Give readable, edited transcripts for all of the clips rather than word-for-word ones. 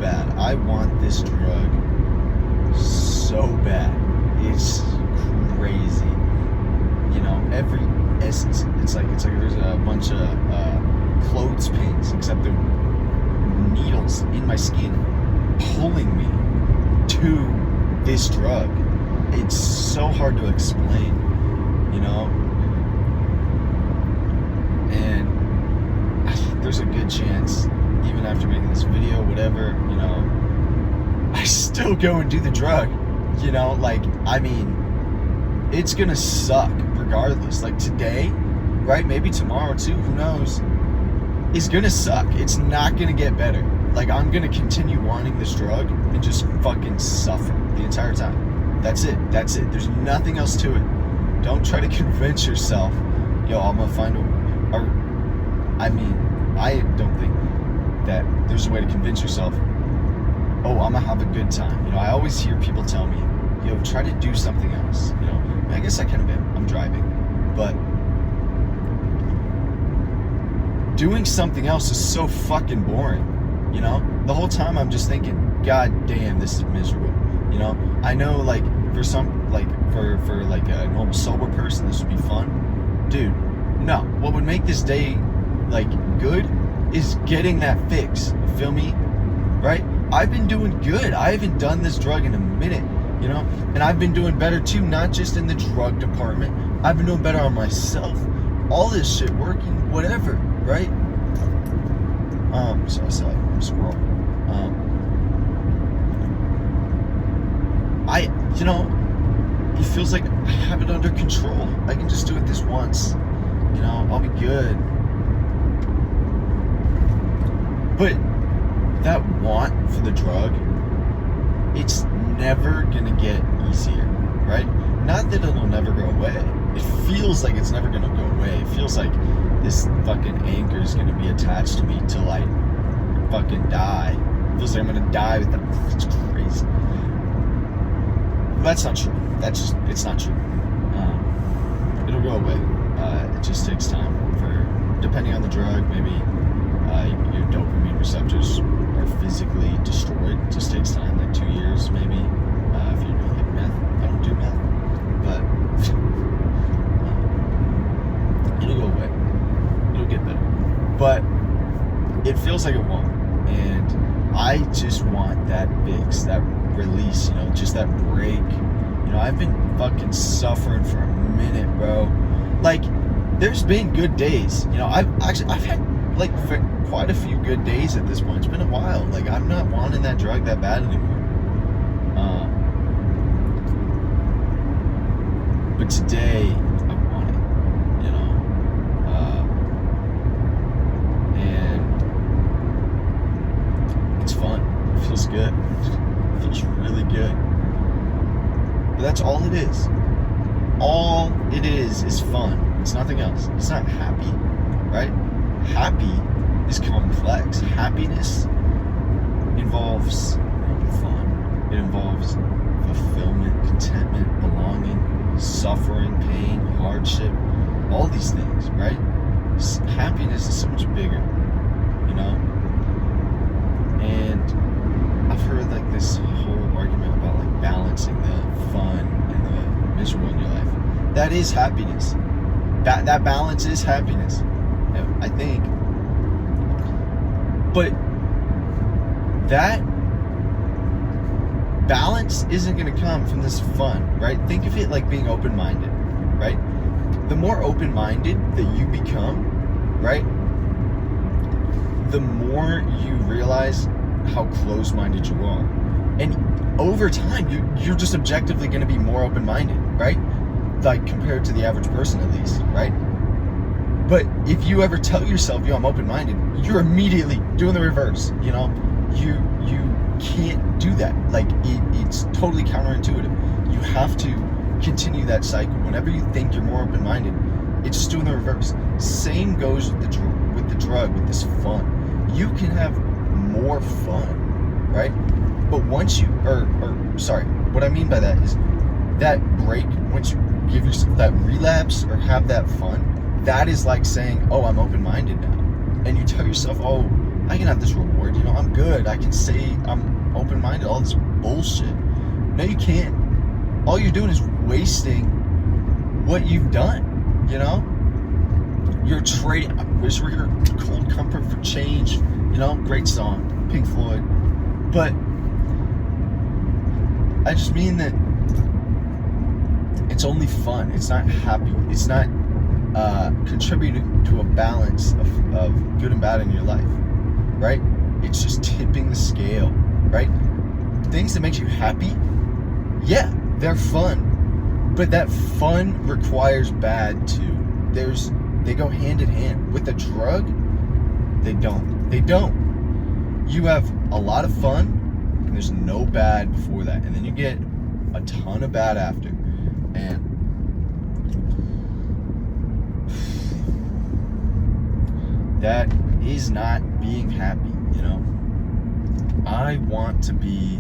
bad. I want this drug so bad. It's crazy. You know, it's like there's a bunch of clothespins, except they're needles in my skin pulling me to this drug. It's so hard to explain, you know. And there's a good chance, even after making this video, whatever, you know, I still go and do the drug, you know. Like, I mean, it's gonna suck regardless. Like today, right, maybe tomorrow too, who knows, is gonna suck. It's not gonna get better. Like, I'm gonna continue wanting this drug and just fucking suffer the entire time. That's it. There's nothing else to it. Don't try to convince yourself, yo, I'm gonna find I mean, I don't think that there's a way to convince yourself, oh, I'm gonna have a good time. You know, I always hear people tell me, yo, try to do something else. You know, I guess I kind of am. I'm driving. But doing something else is so fucking boring. You know, the whole time I'm just thinking, God damn, this is miserable. You know, I know, like, for some, like, for like a normal sober person, this would be fun. Dude, no. What would make this day, like, good is getting that fix. You feel me? Right? I've been doing good. I haven't done this drug in a minute, you know? And I've been doing better, too, not just in the drug department. I've been doing better on myself. All this shit working, whatever, right? So I saw a squirrel. You know, it feels like I have it under control. I can just do it this once. You know, I'll be good. But that want for the drug, it's never gonna get easier, right? Not that it'll never go away. It feels like it's never gonna go away. It feels like this fucking anchor is gonna be attached to me till I fucking die. It feels like I'm gonna die with that. It's crazy. That's not true. It's not true. It'll go away. It just takes time depending on the drug, maybe your dopamine receptors are physically destroyed. It just takes time, like 2 years maybe, if you're doing like meth. I don't do meth, but it'll go away. It'll get better. But it feels like it won't. And I just want that fix, that release, you know, just that break. You know, I've been fucking suffering for a minute, bro. Like, there's been good days. You know, I've had like quite a few good days at this point. It's been a while. Like, I'm not wanting that drug that bad anymore. But today, I want it. You know, and it's fun. It feels good. It feels really good. But that's all it is. All it is fun. It's nothing else. It's not happy, right? Happy is complex. Happiness involves fun. It involves fulfillment, contentment, belonging, suffering, pain, hardship, all these things, right? Happiness is so much bigger, you know? And I've heard like this whole argument about like balancing the fun and the miserable in your life. That is happiness. That balance is happiness, I think. But that balance isn't going to come from this fun, right? Think of it like being open-minded, right? The more open-minded that you become, right, the more you realize how closed-minded you are. And over time, you're just objectively going to be more open-minded, right? Like, compared to the average person, at least, right? But if you ever tell yourself, yo, I'm open-minded, you're immediately doing the reverse, you know? You can't do that. Like, it's totally counterintuitive. You have to continue that cycle. Whenever you think you're more open-minded, it's just doing the reverse. Same goes with the drug, with this fun. You can have more fun, right? But once you, what I mean by that is that break, once you give yourself that relapse or have that fun, that is like saying, oh, I'm open-minded now. And you tell yourself, oh, I can have this reward, you know, I'm good. I can say I'm open-minded, all this bullshit. No, you can't. All you're doing is wasting what you've done, you know? You're trading. I wish we heard Cold Comfort for Change, you know, great song, Pink Floyd. But I just mean that it's only fun. It's not happy. It's not contributing to a balance of good and bad in your life, right? It's just tipping the scale, right? Things that make you happy, yeah, they're fun, but that fun requires bad too. They go hand in hand. With a drug, they don't. You have a lot of fun, and there's no bad before that, and then you get a ton of bad after. And that is not being happy, you know? I want to be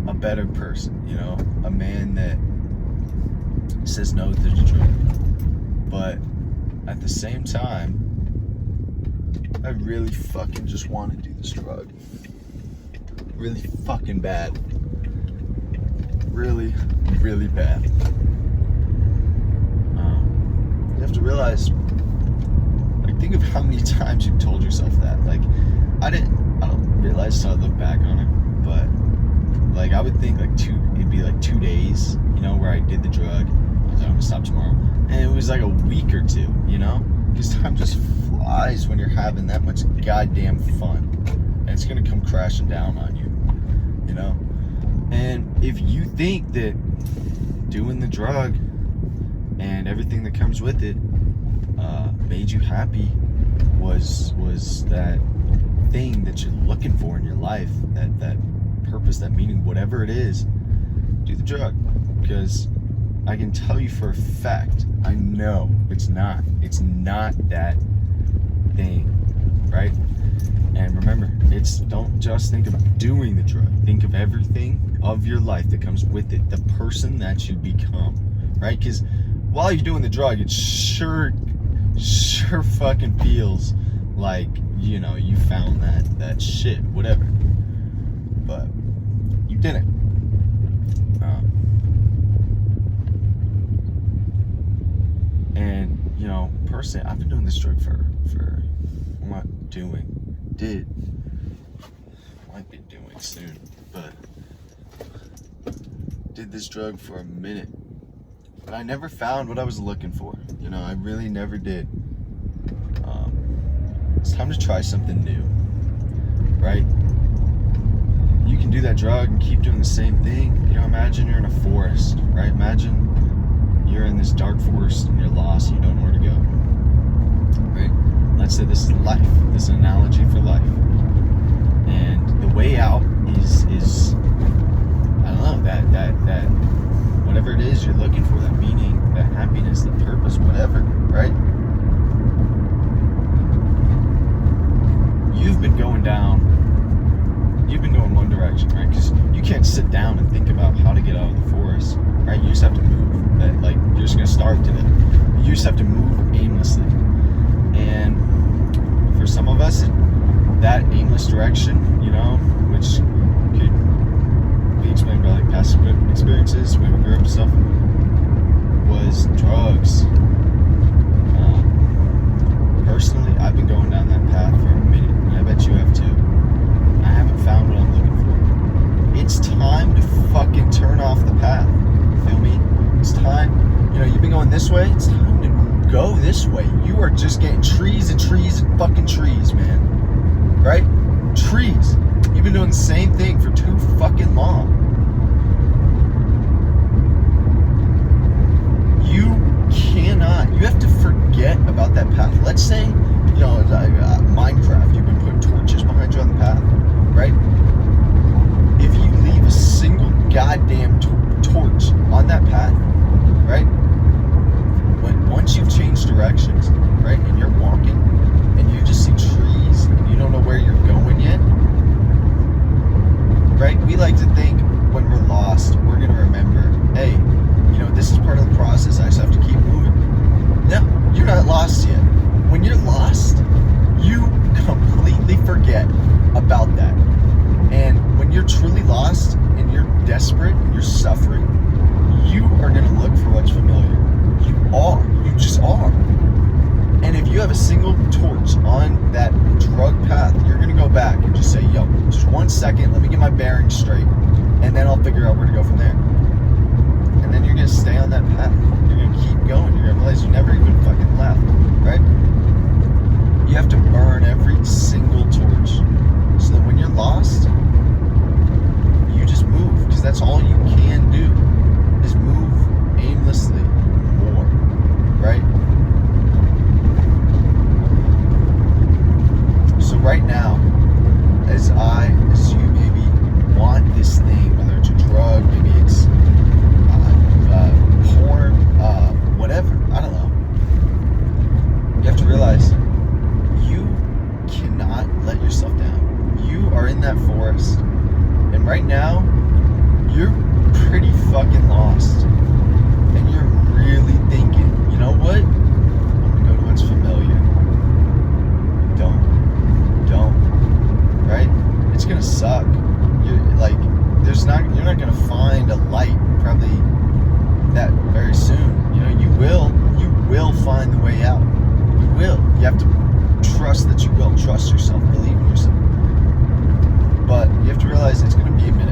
a better person, you know? A man that says no to the drug. But at the same time, I really fucking just want to do this drug. Really fucking bad. Really, really bad. You have to realize, like, think of how many times you've told yourself that. Like, I don't realize until I look back on it, but like, I would think like it'd be like 2 days, you know, where I did the drug. I was like, I'm gonna stop tomorrow. And it was like a week or two, you know? Because time just flies when you're having that much goddamn fun. And it's gonna come crashing down on you, you know? And if you think that doing the drug and everything that comes with it made you happy was that thing that you're looking for in your life, that purpose, that meaning, whatever it is, do the drug. Because I can tell you for a fact, I know it's not that thing, right? And remember, don't just think of doing the drug. Think of everything of your life that comes with it, the person that you become, right? Because while you're doing the drug, it sure fucking feels like, you know, you found that shit, whatever. But you didn't. And, you know, personally, I've been doing this drug for might be doing soon, but did this drug for a minute. But I never found what I was looking for. You know, I really never did. It's time to try something new, right? You can do that drug and keep doing the same thing. You know, imagine you're in a forest, right? Imagine you're in this dark forest and you're lost and you don't know where to go, right? Let's say this is life, this analogy for life. And the way out is I don't know, that whatever it is you're looking for, that meaning, that happiness, that purpose, whatever, right? You've been going one direction, right? Because you can't sit down and think about how to get out of the forest, right? You just have to move. You're just gonna starve to it. You just have to move aimlessly. And for some of us, that aimless direction, you know, which could be explained by like past experiences, when we grew up and stuff, was drugs. Personally, I've been going down that path for a minute, and I bet you have too. I haven't found what I'm looking for. It's time to fucking turn off the path. Feel me? It's time. You know, you've been going this way. It's time to go this way. You are just getting trees and trees and fucking trees, man. Right? Trees. You've been doing the same thing for too fucking long. You have to forget about that path. Let's say, you know, Minecraft, you've been putting torches behind you on the path, right? If you leave a single goddamn torch on that path, right? Once you've changed directions, right, and you're walking, and you just see trees, and you don't know where you're going yet, right? We like to think when we're lost, we're going to remember, hey, you know, this is part of the process. I just have to keep moving. No, you're not lost yet. When you're lost, you completely forget trust that you will. Trust yourself. Believe in yourself. But you have to realize it's going to be a minute.